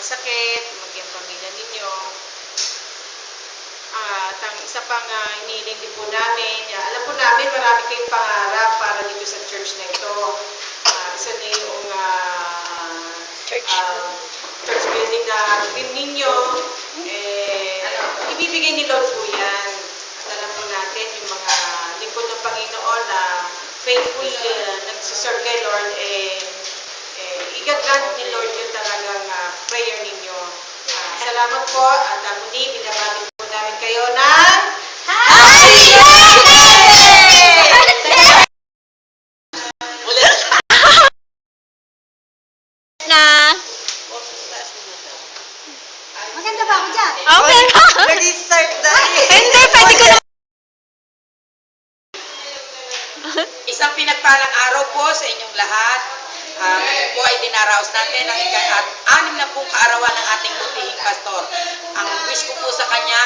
sakit, maging pamilya ninyo. At ang isa pang hinihiling din po namin, alam po namin marami kayong pangarap para dito sa church na ito. Isa na yung church building na dream ninyo. Ibibigay ni Lord po yan. At alam po natin yung mga lingkod ng Panginoon na faithful nagsiserve kay Lord, i-grant ni Lord yung talagang prayer ninyo. Salamat po at muli binabati po namin kayo ng Happy Birthday! Na. Maganda ba ako dyan? Okay. Nag-start na Hindi, pwede ko na. Isang pinagpalang araw po sa inyong lahat. Ngayon po ay dinaraos natin ang ika-6 na pong kaarawan ng ating butihing pastor. Ang wish ko po sa kanya,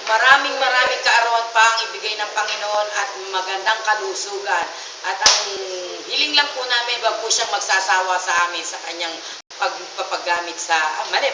maraming kaarawan pa ang ibigay ng Panginoon at magandang kalusugan. At ang hiling lang po namin, wag po siyang magsasawa sa amin sa kanyang pagpapagamit sa... Mali!